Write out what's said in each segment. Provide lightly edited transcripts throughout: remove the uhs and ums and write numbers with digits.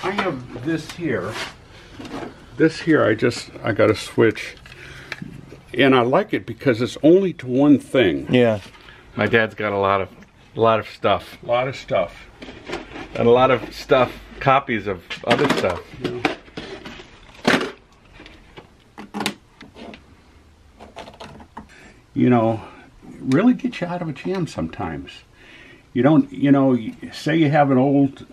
I have this here. This here, I got a switch, and I like it because it's only to one thing. Yeah, my dad's got a lot of stuff. A lot of stuff, and a lot of stuff, copies of other stuff. You know, really get you out of a jam sometimes. You don't, you know, say you have an old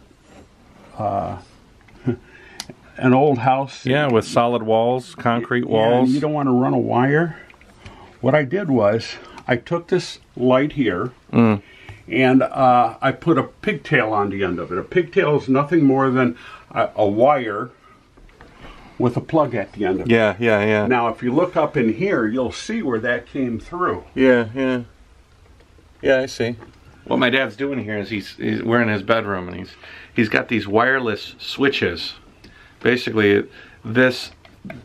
house. Yeah, with solid walls, concrete walls. And you don't want to run a wire. What I did was, I took this light here, and I put a pigtail on the end of it. A pigtail is nothing more than a wire with a plug at the end of it. Yeah. Now, if you look up in here, you'll see where that came through. Yeah, I see. What my dad's doing here is we're in his bedroom, and he's got these wireless switches. Basically, this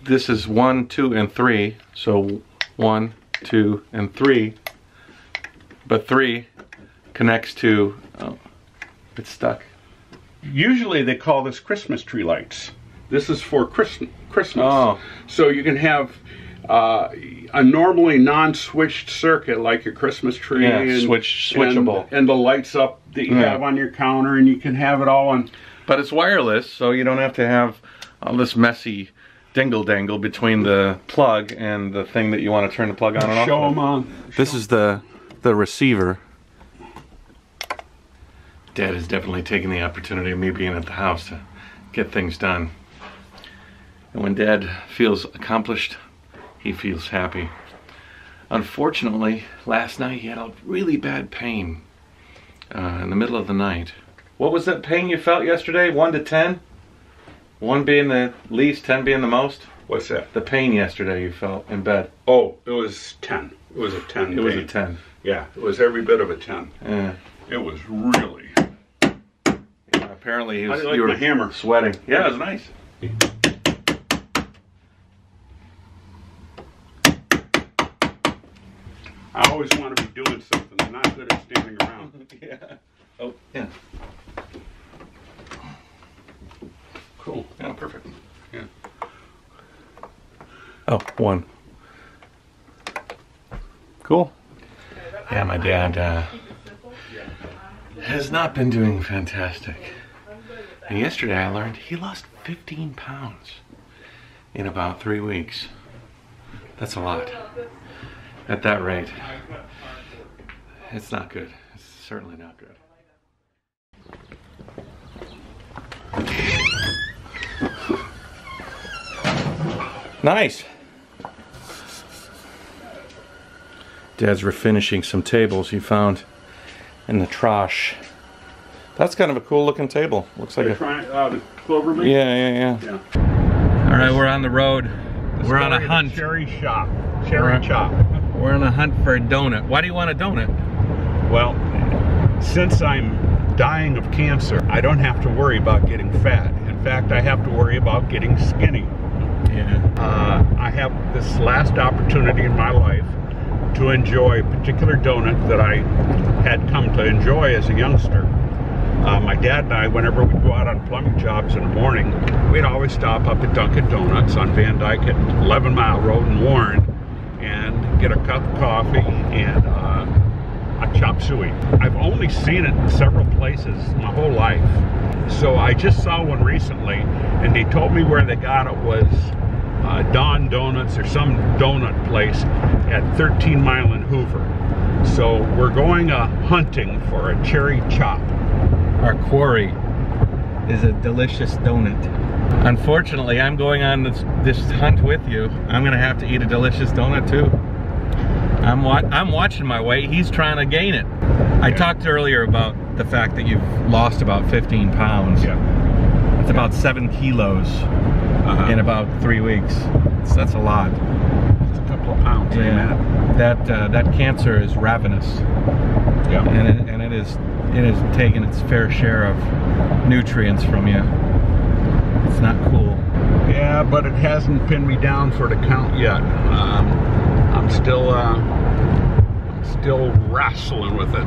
is 1, 2, and 3. So 1, 2, and 3. But 3 connects to, oh, it's stuck. Usually they call this Christmas tree lights. This is for Christmas. Oh. So you can have a normally non-switched circuit like your Christmas tree. Yeah, and, switchable. And the lights up that you have on your counter, and you can have it all on. But it's wireless, so you don't have to have all this messy dingle-dangle between the plug and the thing that you want to turn the plug on and off. Show them on. This is the receiver. Dad is definitely taking the opportunity of me being at the house to get things done. And when Dad feels accomplished, he feels happy. Unfortunately, last night he had a really bad pain in the middle of the night. What was that pain you felt yesterday? 1 to 10? 1 being the least, 10 being the most? What's that? The pain yesterday you felt in bed. Oh, it was 10. It was a 10. It was a 10. Yeah, it was every bit of a 10. Yeah. It was really. Yeah, apparently you were were hammer sweating. Yeah, it was nice. I always want to be doing something. I'm not good at standing around. Yeah. Oh, yeah. Cool. Yeah, perfect. Yeah. Oh, 1. Cool. Yeah, my dad has not been doing fantastic. And yesterday I learned he lost 15 pounds in about 3 weeks. That's a lot. At that rate, it's not good. It's certainly not good. Nice. Dad's refinishing some tables he found in the trash. That's kind of a cool looking table. Looks like the clover leaf? Yeah. All right, we're on the road. We're on a hunt. Cherry shop. Cherry chop. We're on a hunt for a donut. Why do you want a donut? Well, since I'm dying of cancer, I don't have to worry about getting fat. In fact, I have to worry about getting skinny. Yeah. I have this last opportunity in my life to enjoy a particular donut that I had come to enjoy as a youngster. My dad and I, whenever we'd go out on plumbing jobs in the morning, we'd always stop up at Dunkin' Donuts on Van Dyke at 11 Mile Road in Warren and get a cup of coffee and a chop suey. I've only seen it in several places my whole life. So I just saw one recently, and they told me where they got it was Don Donuts or some donut place at 13 Mile in Hoover. So we're going hunting for a cherry chop. Our quarry is a delicious donut. Unfortunately, I'm going on this hunt with you. I'm gonna have to eat a delicious donut too. I'm watching my weight. He's trying to gain it. I talked earlier about the fact that you've lost about 15 pounds. Yeah. It's about 7 kilos in about 3 weeks. So that's a lot. It's a couple of pounds. Yeah. That cancer is ravenous. Yeah. And it is taking its fair share of nutrients from you. It's not cool. Yeah, but it hasn't pinned me down for the count yet. I'm still wrestling with it.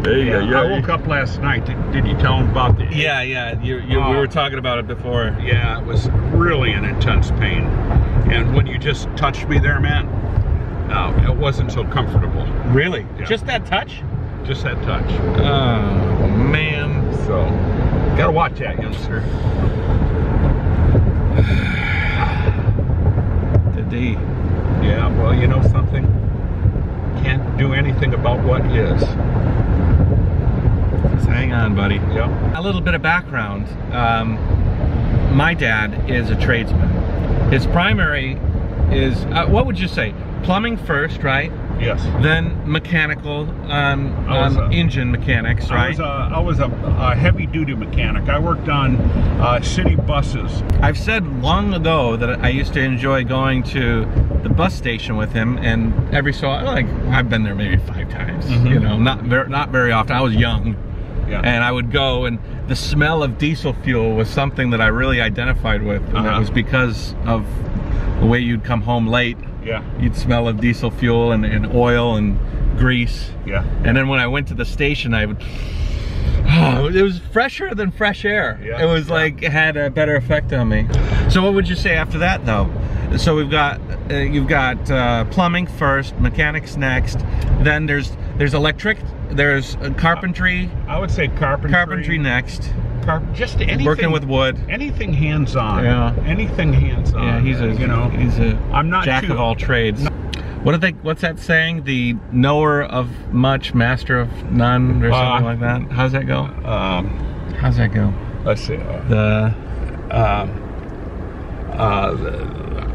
I woke up last night. Did you tell him about the... Yeah. We were talking about it before. Yeah, it was really an intense pain. And when you just touched me there, man, it wasn't so comfortable. Really? Yeah. Just that touch? Just that touch. Oh, man. So, gotta watch that, youngster. Today. Yeah, well, you know something? Can't do anything about what is. Just hang on, buddy. Yep. A little bit of background. My dad is a tradesman. His primary is, what would you say? Plumbing first, right? Yes. Then mechanical, engine mechanics, right? I was a heavy-duty mechanic. I worked on city buses. I've said long ago that I used to enjoy going to the bus station with him, and every so like I've been there maybe 5 times. You know, not very often. I was young, and I would go, and the smell of diesel fuel was something that I really identified with, and that was because of the way you'd come home late. Yeah. You'd smell of diesel fuel and oil and grease. Yeah. And then when I went to the station, I would, it was fresher than fresh air. Yeah. It was like, it had a better effect on me. So what would you say after that though? So we've got, you've got plumbing first, mechanics next, then there's electric, there's carpentry. I would say carpentry. Carpentry next. Just anything. Working with wood. Anything hands-on. Yeah. Anything hands-on. Yeah, he's a I'm not jack of all trades. No. What's that saying? The knower of much, master of none, or something like that. How's that go? How's that go? Let's see.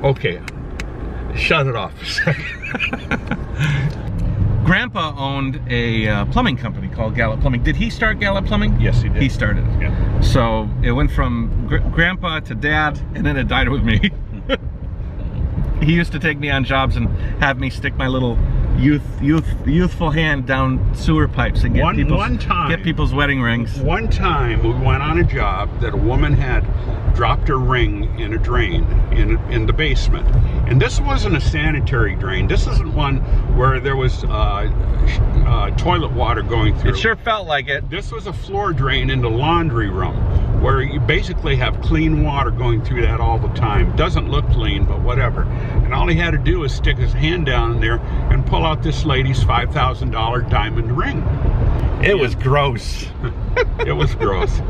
Okay. Shut it off a second. Grandpa owned a plumbing company called Gallup Plumbing. Did he start Gallup Plumbing? Yes, he did. He started it. Yeah. So it went from Grandpa to Dad, and then it died with me. He used to take me on jobs and have me stick my little youthful hand down sewer pipes and get people's wedding rings. One time we went on a job that a woman had dropped her ring in a drain in the basement, and this wasn't a sanitary drain. This isn't one where there was toilet water going through. It sure felt like it. This was a floor drain in the laundry room, where you basically have clean water going through that all the time. Doesn't look clean, but whatever. And all he had to do was stick his hand down in there and pull out this lady's $5,000 diamond ring. It was gross. It was gross.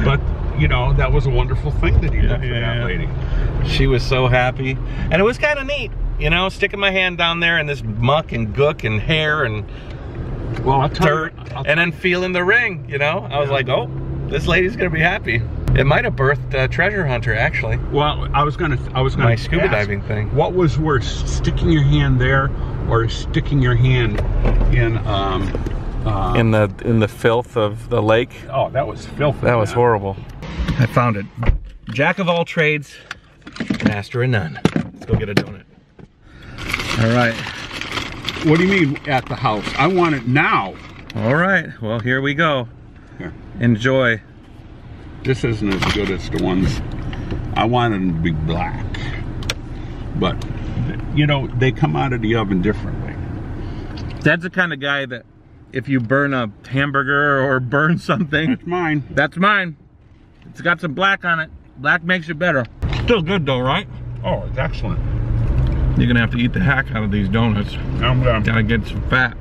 But, you know, that was a wonderful thing that he did for that lady. She was so happy. And it was kind of neat, you know, sticking my hand down there in this muck and gook and hair and dirt, and then feeling the ring, you know. I was like, oh, this lady's gonna be happy. It might have birthed a treasure hunter, actually. Well, I was gonna my scuba diving thing. What was worse, sticking your hand there or sticking your hand in the filth of the lake? Oh, that was filthy. That was horrible. I found it. Jack of all trades, master of none. Let's go get a donut. All right. What do you mean at the house? I want it now. All right. Well, here we go. Here. Enjoy. This isn't as good as the ones. I wanted them to be black. But, you know, they come out of the oven differently. Dad's the kind of guy that if you burn a hamburger or burn something. That's mine. That's mine. It's got some black on it. Black makes it better. Still good though, right? Oh, it's excellent. You're gonna have to eat the heck out of these donuts. I'm done. Gotta get some fat.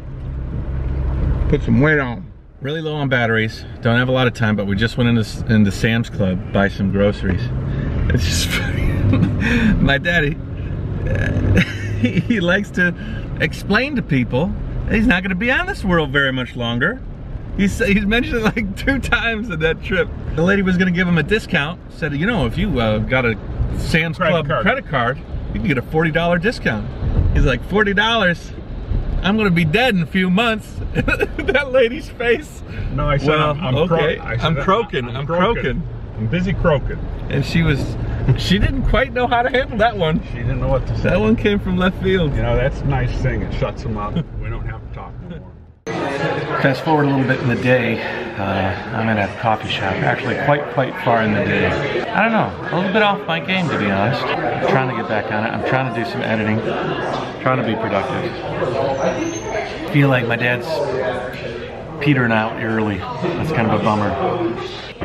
Put some weight on. Really low on batteries. Don't have a lot of time, but we just went into Sam's Club, buy some groceries. It's just funny. My daddy, he likes to explain to people that he's not gonna be on this world very much longer. He's mentioned it like 2 times in that trip. The lady was gonna give him a discount. Said, you know, if you got a Sam's Club credit card, you can get a $40 discount. He's like, $40? I'm gonna be dead in a few months. That lady's face. No, I said, well, okay. I'm croaking. I'm busy croaking. And she didn't quite know how to handle that one. She didn't know what to say. That one came from left field. You know, that's a nice thing. It shuts them up. We don't have to talk no more. Fast forward a little bit in the day. I'm in a coffee shop, actually quite far in the day. I don't know, a little bit off my game, to be honest. I'm trying to get back on it. I'm trying to do some editing, trying to be productive. I feel like my dad's petering out early. That's kind of a bummer.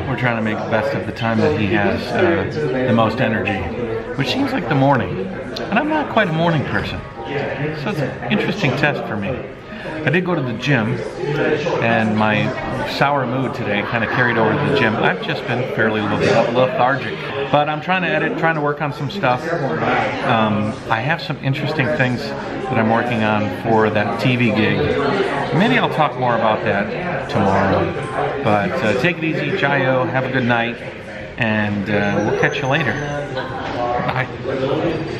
We're trying to make the best of the time that he has the most energy, which seems like the morning. And I'm not quite a morning person, so it's an interesting test for me. I did go to the gym, and my sour mood today kind of carried over to the gym. I've just been fairly lethargic, but I'm trying to edit, trying to work on some stuff. I have some interesting things that I'm working on for that TV gig. Maybe I'll talk more about that tomorrow. But take it easy, Jayoe. Have a good night, and we'll catch you later. Bye.